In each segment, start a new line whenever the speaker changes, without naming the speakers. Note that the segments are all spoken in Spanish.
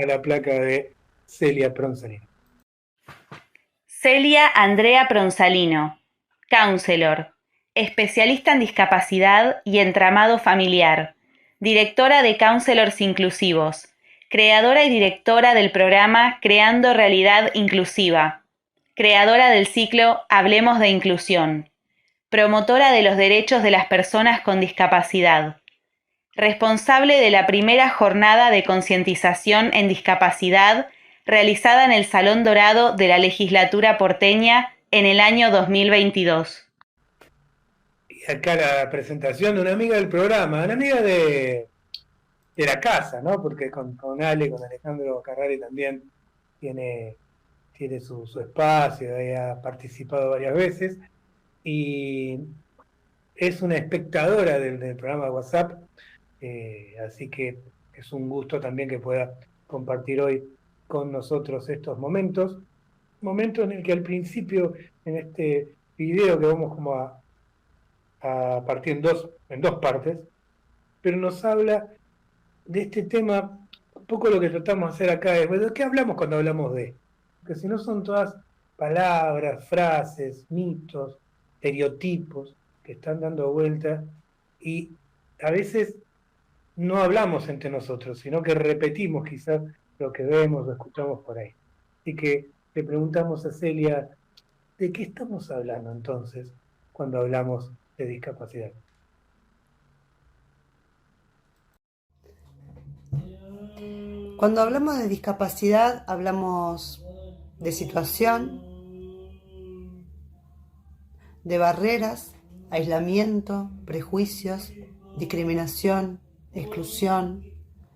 a la placa de Celia Pronzalino.
Celia Andrea Pronzalino, counselor, especialista en discapacidad y entramado familiar, directora de Counselors Inclusivos, creadora y directora del programa Creando Realidad Inclusiva, creadora del ciclo Hablemos de Inclusión, promotora de los derechos de las personas con discapacidad, responsable de la primera jornada de concientización en discapacidad realizada en el Salón Dorado de la Legislatura porteña en el año 2022.
Y acá la presentación de una amiga del programa, una amiga de la casa, ¿no? Porque con Ale, con Alejandro Carrari también tiene su espacio, ha participado varias veces y es una espectadora del programa de WhatsApp, así que es un gusto también que pueda compartir hoy con nosotros estos momentos en el que al principio, en este video que vamos como a partir en dos partes, pero nos habla de este tema. Un poco lo que tratamos de hacer acá es, bueno, ¿de qué hablamos cuando hablamos de? Porque si no son todas palabras, frases, mitos, estereotipos que están dando vueltas y a veces no hablamos entre nosotros, sino que repetimos quizás lo que vemos o escuchamos por ahí. Así que le preguntamos a Celia, ¿de qué estamos hablando entonces cuando hablamos de discapacidad?
Cuando hablamos de discapacidad, hablamos de situación, de barreras, aislamiento, prejuicios, discriminación, exclusión,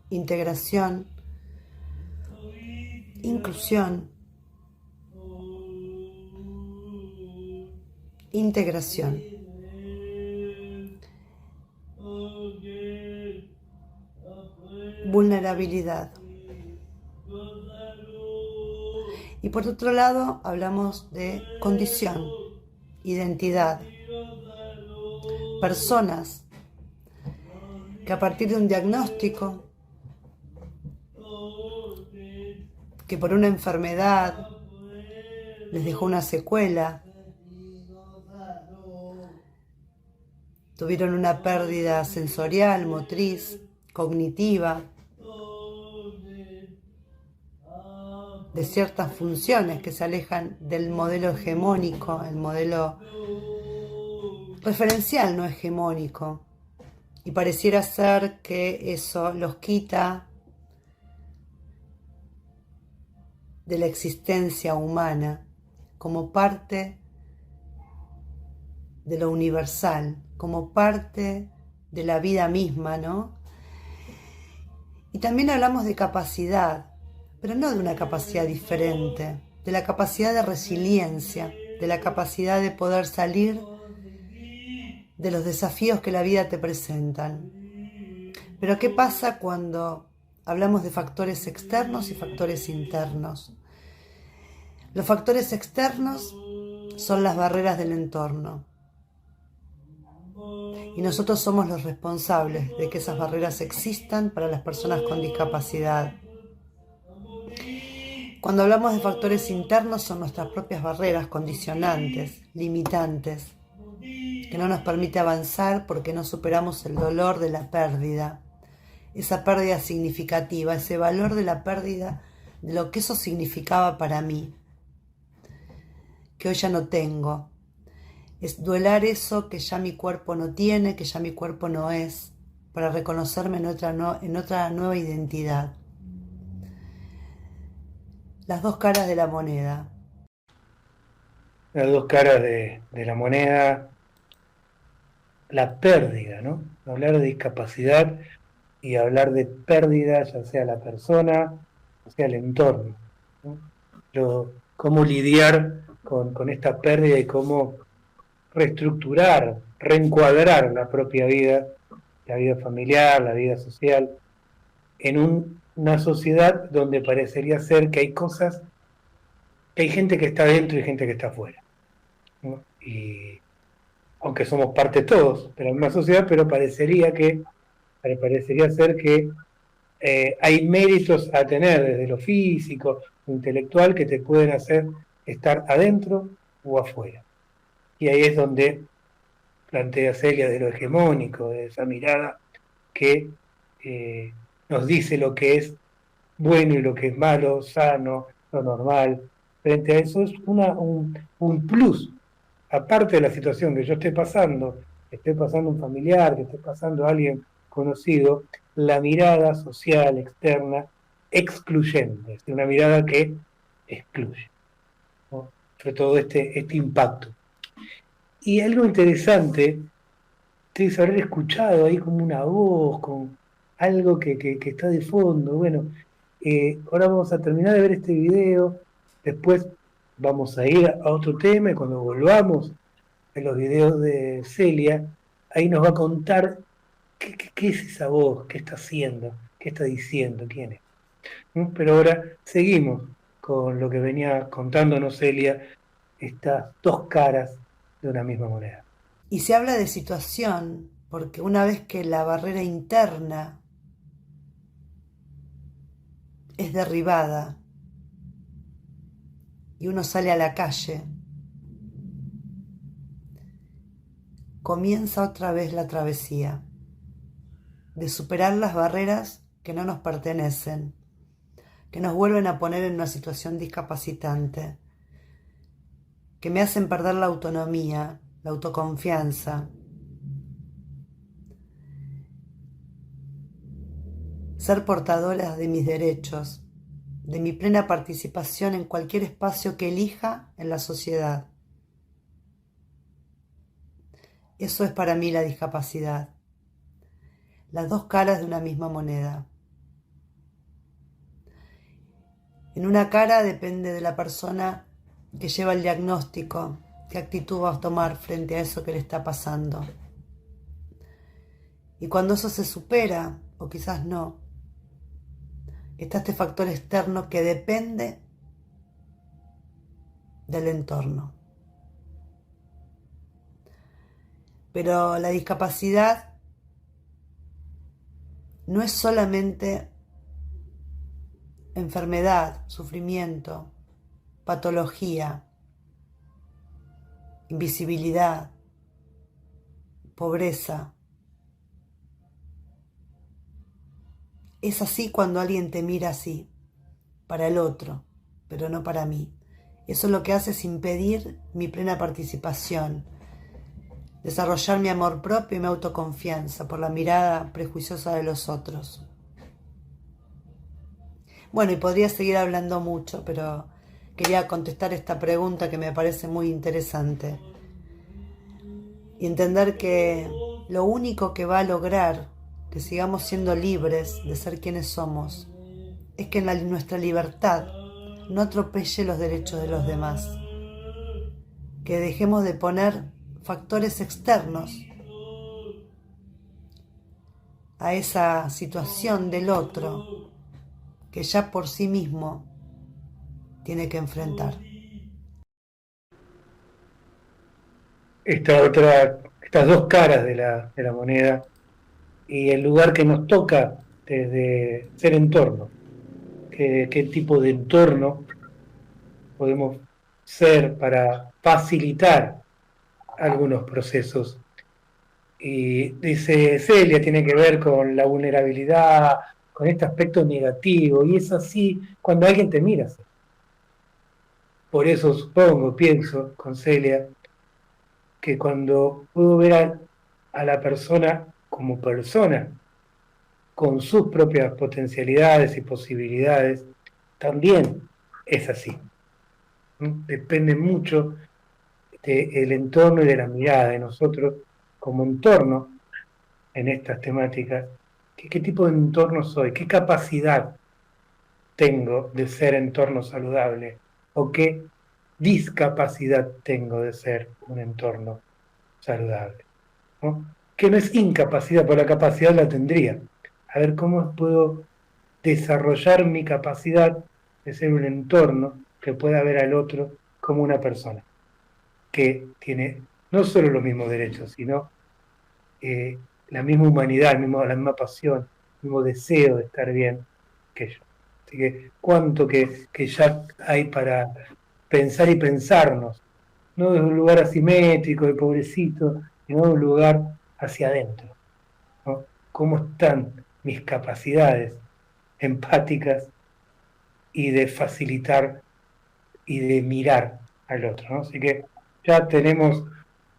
integración, inclusión, integración. Vulnerabilidad. Y por otro lado, hablamos de condición, identidad, personas que a partir de un diagnóstico, que por una enfermedad les dejó una secuela, tuvieron una pérdida sensorial, motriz, cognitiva, de ciertas funciones que se alejan del modelo hegemónico, el modelo referencial no hegemónico, y pareciera ser que eso los quita de la existencia humana como parte de lo universal, como parte de la vida misma, ¿no? Y también hablamos de capacidad, pero no de una capacidad diferente, de la capacidad de resiliencia, de la capacidad de poder salir de los desafíos que la vida te presentan. Pero ¿qué pasa cuando hablamos de factores externos y factores internos? Los factores externos son las barreras del entorno. Y nosotros somos los responsables de que esas barreras existan para las personas con discapacidad. Cuando hablamos de factores internos son nuestras propias barreras condicionantes, limitantes, que no nos permite avanzar porque no superamos el dolor de la pérdida. Esa pérdida significativa, ese valor de la pérdida, de lo que eso significaba para mí, que hoy ya no tengo. Es duelar eso que ya mi cuerpo no tiene, que ya mi cuerpo no es, para reconocerme en otra nueva identidad. Las dos caras de la moneda.
Las dos caras de la moneda, la pérdida, ¿no? Hablar de discapacidad y hablar de pérdida, ya sea la persona, o sea el entorno, ¿no? Cómo lidiar con esta pérdida y cómo reestructurar, reencuadrar la propia vida, la vida familiar, la vida social, en una sociedad donde parecería ser que hay cosas, que hay gente que está dentro y gente que está afuera, ¿no? Y aunque somos parte todos de la misma sociedad, pero parecería ser que hay méritos a tener desde lo físico, lo intelectual, que te pueden hacer estar adentro o afuera. Y ahí es donde plantea Celia de lo hegemónico, de esa mirada que nos dice lo que es bueno y lo que es malo, sano, lo normal. Frente a eso es un plus, aparte de la situación que yo esté pasando, que esté pasando un familiar, que esté pasando alguien conocido, la mirada social externa excluyente, es una mirada que excluye, ¿no? Sobre todo este impacto. Y algo interesante es haber escuchado ahí como una voz, con algo que está de fondo. Bueno, ahora vamos a terminar de ver este video, después vamos a ir a otro tema y cuando volvamos en los videos de Celia, ahí nos va a contar qué es esa voz, qué está haciendo, qué está diciendo, quién es. ¿Mm? Pero ahora seguimos con lo que venía contándonos Celia, estas dos caras de una misma moneda.
Y se habla de situación, porque una vez que la barrera interna es derribada y uno sale a la calle, comienza otra vez la travesía de superar las barreras que no nos pertenecen, que nos vuelven a poner en una situación discapacitante, que me hacen perder la autonomía, la autoconfianza. Ser portadora de mis derechos, de mi plena participación en cualquier espacio que elija en la sociedad. Eso es para mí la discapacidad, las dos caras de una misma moneda. En una cara depende de la persona que lleva el diagnóstico, qué actitud va a tomar frente a eso que le está pasando. Y cuando eso se supera, o quizás no, está este factor externo que depende del entorno. Pero la discapacidad no es solamente enfermedad, sufrimiento, patología, invisibilidad, pobreza. Es así cuando alguien te mira así, para el otro, pero no para mí. Eso lo que hace es impedir mi plena participación, desarrollar mi amor propio y mi autoconfianza por la mirada prejuiciosa de los otros. Bueno, y podría seguir hablando mucho, pero quería contestar esta pregunta que me parece muy interesante. Y entender que lo único que va a lograr que sigamos siendo libres de ser quienes somos es que nuestra libertad no atropelle los derechos de los demás. Que dejemos de poner factores externos a esa situación del otro que ya por sí mismo tiene que enfrentar.
Estas dos caras de la moneda y el lugar que nos toca desde ser entorno, qué tipo de entorno podemos ser para facilitar algunos procesos. Y dice Celia, tiene que ver con la vulnerabilidad, con este aspecto negativo, y es así cuando alguien te mira. Por eso pienso con Celia, que cuando puedo ver a la persona como persona, con sus propias potencialidades y posibilidades, también es así. Depende mucho del entorno y de la mirada de nosotros como entorno en estas temáticas. ¿Qué tipo de entorno soy? ¿Qué capacidad tengo de ser entorno saludable? ¿O qué discapacidad tengo de ser un entorno saludable? ¿No? Que no es incapacidad, porque la capacidad la tendría. A ver cómo puedo desarrollar mi capacidad de ser un entorno que pueda ver al otro como una persona que tiene no solo los mismos derechos, sino la misma humanidad, la misma pasión, mismo deseo de estar bien que yo. Así que cuánto que ya hay para pensar y pensarnos, no desde un lugar asimétrico, de pobrecito, sino de un lugar hacia adentro, ¿no? ¿Cómo están mis capacidades empáticas y de facilitar y de mirar al otro, ¿no? Así que ya tenemos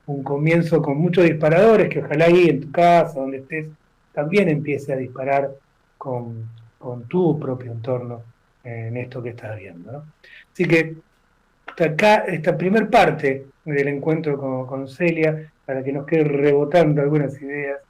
un comienzo con muchos disparadores que ojalá ahí en tu casa, donde estés, también empiece a disparar con tu propio entorno en esto que estás viendo, ¿no? Así que hasta acá, esta primer parte del encuentro con Celia, para que nos quede rebotando algunas ideas